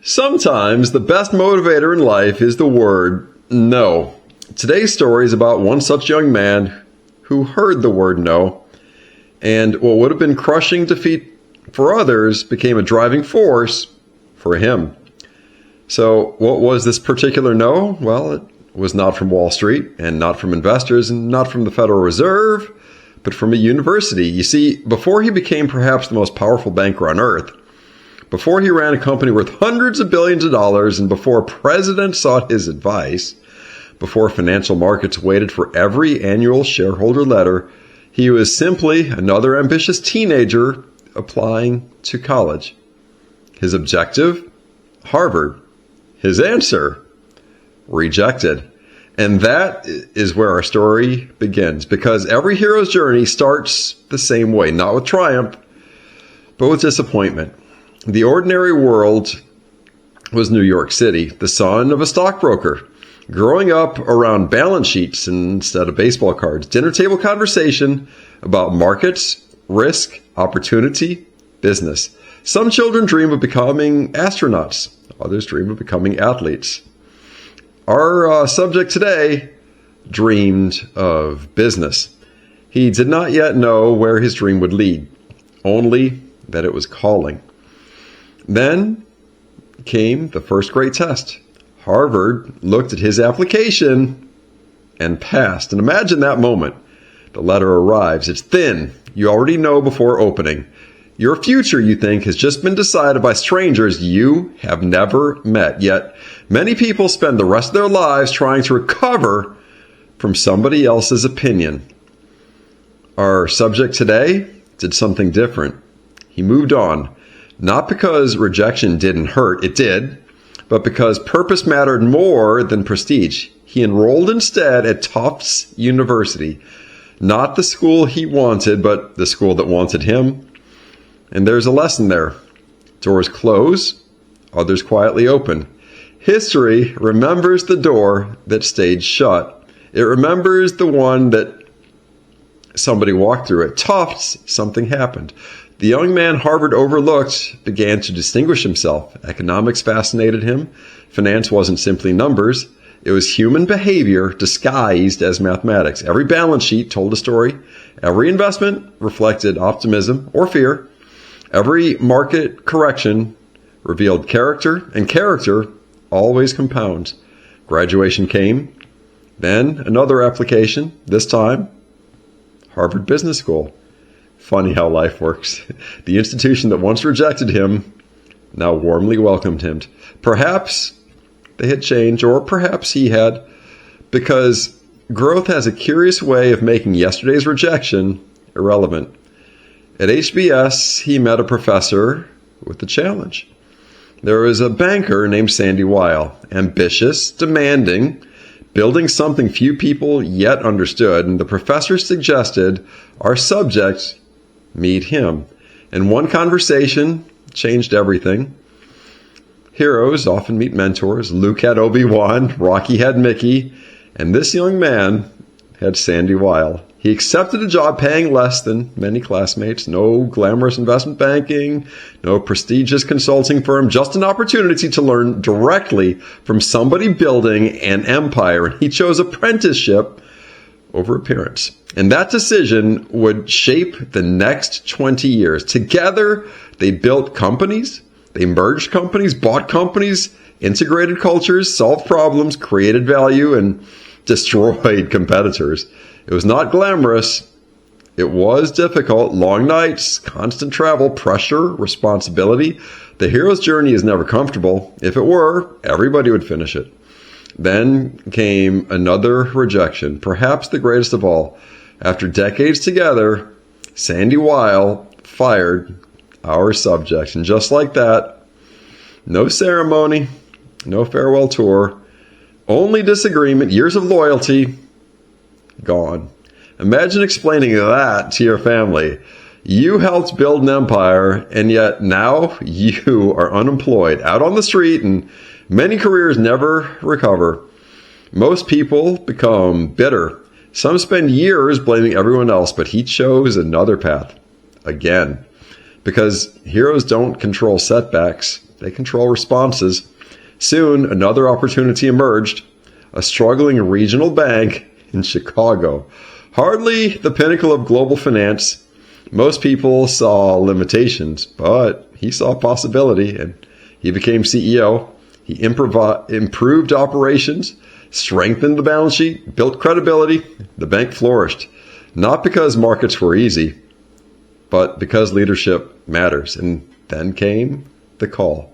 Sometimes the best motivator in life is the word no. Today's story is about one such young man who heard the word no, and what would have been crushing defeat for others became a driving force for him. So what was this particular no? Well, it was not from Wall Street and not from investors and not from the Federal Reserve, but from a university. You see, before he became perhaps the most powerful banker on earth, before he ran a company worth hundreds of billions of dollars, and before a president sought his advice, before financial markets waited for every annual shareholder letter, he was simply another ambitious teenager applying to college. His objective? Harvard. His answer? Rejected. And that is where our story begins, because every hero's journey starts the same way, not with triumph, but with disappointment. The ordinary world was New York City, the son of a stockbroker, growing up around balance sheets instead of baseball cards, dinner table conversation about markets, risk, opportunity, business. Some children dream of becoming astronauts. Others dream of becoming athletes. Our subject today dreamed of business. He did not yet know where his dream would lead, only that it was calling. Then came the first great test. Harvard looked at his application and passed. And imagine that moment. The letter arrives. It's thin. You already know before opening. Your future, you think, has just been decided by strangers you have never met. Yet many people spend the rest of their lives trying to recover from somebody else's opinion. Our subject today did something different. He moved on. Not because rejection didn't hurt, it did, but because purpose mattered more than prestige. He enrolled instead at Tufts University, not the school he wanted, but the school that wanted him. And there's a lesson there. Doors close, others quietly open. History remembers the door that stayed shut. It remembers the one that somebody walked through. At Tufts, something happened. The young man Harvard overlooked began to distinguish himself. Economics fascinated him. Finance wasn't simply numbers. It was human behavior disguised as mathematics. Every balance sheet told a story. Every investment reflected optimism or fear. Every market correction revealed character, and character always compounds. Graduation came. Then another application, this time Harvard Business School. Funny how life works. The institution that once rejected him now warmly welcomed him. Perhaps they had changed, or perhaps he had, because growth has a curious way of making yesterday's rejection irrelevant. At HBS, he met a professor with a challenge. There was a banker named Sandy Weil, ambitious, demanding, building something few people yet understood, and the professor suggested our subject meet him. And one conversation changed everything. Heroes often meet mentors. Luke had Obi-Wan, Rocky had Mickey, and this young man had Sandy Weil. He accepted a job paying less than many classmates. No glamorous investment banking, no prestigious consulting firm, just an opportunity to learn directly from somebody building an empire. And he chose apprenticeship over appearance. And that decision would shape the next 20 years. Together, they built companies, they merged companies, bought companies, integrated cultures, solved problems, created value, and destroyed competitors. It was not glamorous. It was difficult. Long nights, constant travel, pressure, responsibility. The hero's journey is never comfortable. If it were, everybody would finish it. Then came another rejection, perhaps the greatest of all. After decades together, Sandy Weil fired our subject. And just like that, no ceremony, no farewell tour, only disagreement, years of loyalty, gone. Imagine explaining that to your family. You helped build an empire, and yet now you are unemployed, out on the street, and many careers never recover. Most people become bitter. Some spend years blaming everyone else, but he chose another path again. Because heroes don't control setbacks, They control responses. Soon, another opportunity emerged, a struggling regional bank in Chicago. Hardly the pinnacle of global finance. Most people saw limitations, but he saw possibility, and he became CEO. He improved operations, strengthened the balance sheet, built credibility. The bank flourished, not because markets were easy, but because leadership matters. And then came the call.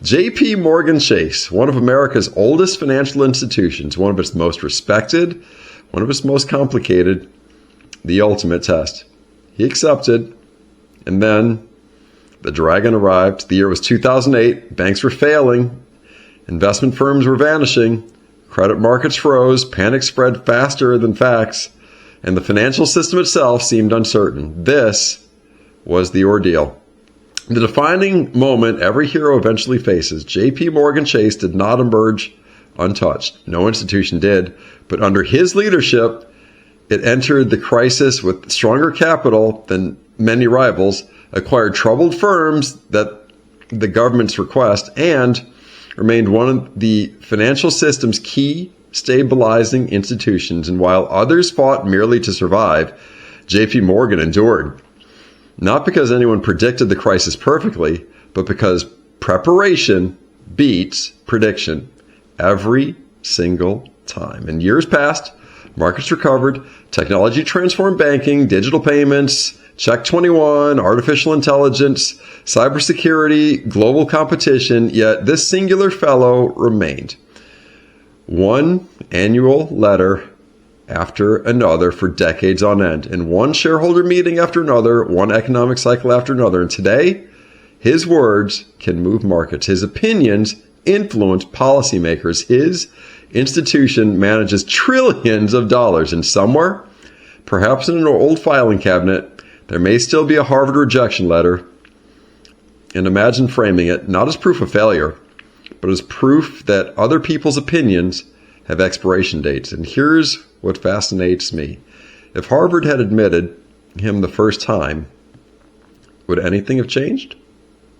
J.P. Morgan Chase, one of America's oldest financial institutions, one of its most respected, one of its most complicated, the ultimate test. He accepted, and then the dragon arrived. The year was 2008. Banks were failing. Investment firms were vanishing. Credit markets froze. Panic spread faster than facts. And the financial system itself seemed uncertain. This was the ordeal. The defining moment every hero eventually faces. J.P. Morgan Chase did not emerge untouched. No institution did. But under his leadership, it entered the crisis with stronger capital than many rivals, acquired troubled firms that the government's request, and remained one of the financial system's key stabilizing institutions. And while others fought merely to survive, J.P. Morgan endured. Not because anyone predicted the crisis perfectly, but because preparation beats prediction every single time. And years passed, markets recovered, technology transformed banking, digital payments, Check 21, artificial intelligence, cybersecurity, global competition, yet this singular fellow remained. One annual letter after another for decades on end, and one shareholder meeting after another, one economic cycle after another. And today, his words can move markets. His opinions influence policymakers. His institution manages trillions of dollars. And somewhere, perhaps in an old filing cabinet, there may still be a Harvard rejection letter. And imagine framing it not as proof of failure, but as proof that other people's opinions have expiration dates. And here's what fascinates me. If Harvard had admitted him the first time, would anything have changed?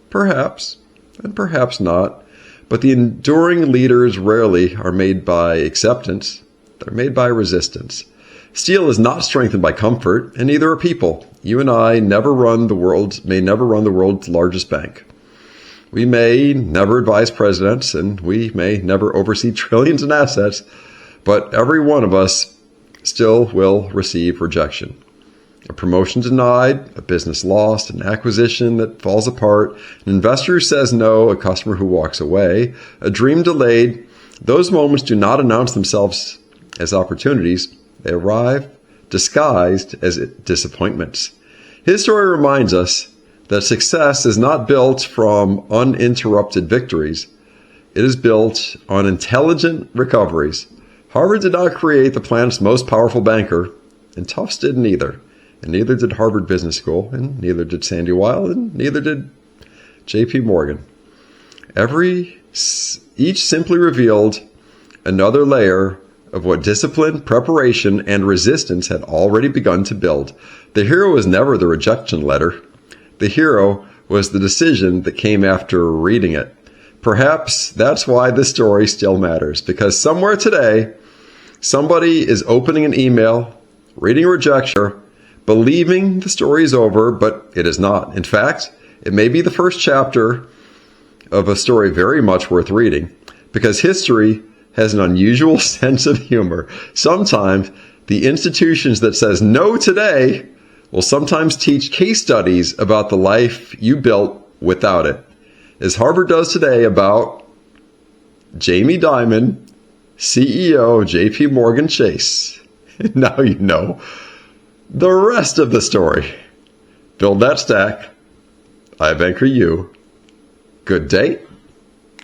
Perhaps, and perhaps not. But the enduring leaders rarely are made by acceptance. They're made by resistance. Steel is not strengthened by comfort, and neither are people. You and I may never run the world's largest bank. We may never advise presidents, and we may never oversee trillions in assets, but every one of us still will receive rejection. A promotion denied, a business lost, an acquisition that falls apart, an investor who says no, a customer who walks away, a dream delayed. Those moments do not announce themselves as opportunities. They arrive disguised as disappointments. His story reminds us that success is not built from uninterrupted victories. It is built on intelligent recoveries. Harvard did not create the planet's most powerful banker, and Tufts didn't either. And neither did Harvard Business School, and neither did Sandy Weill, and neither did J.P. Morgan. Each simply revealed another layer of what discipline, preparation, and resistance had already begun to build. The hero was never the rejection letter. The hero was the decision that came after reading it. Perhaps that's why this story still matters, because somewhere today, somebody is opening an email, reading a rejection, believing the story is over, but it is not. In fact, it may be the first chapter of a story very much worth reading, because history has an unusual sense of humor. Sometimes the institutions that says no today will sometimes teach case studies about the life you built without it, as Harvard does today about Jamie Dimon, CEO of J.P. Morgan Chase. Now you know the rest of the story. Build that stack. iBankerU. Good day.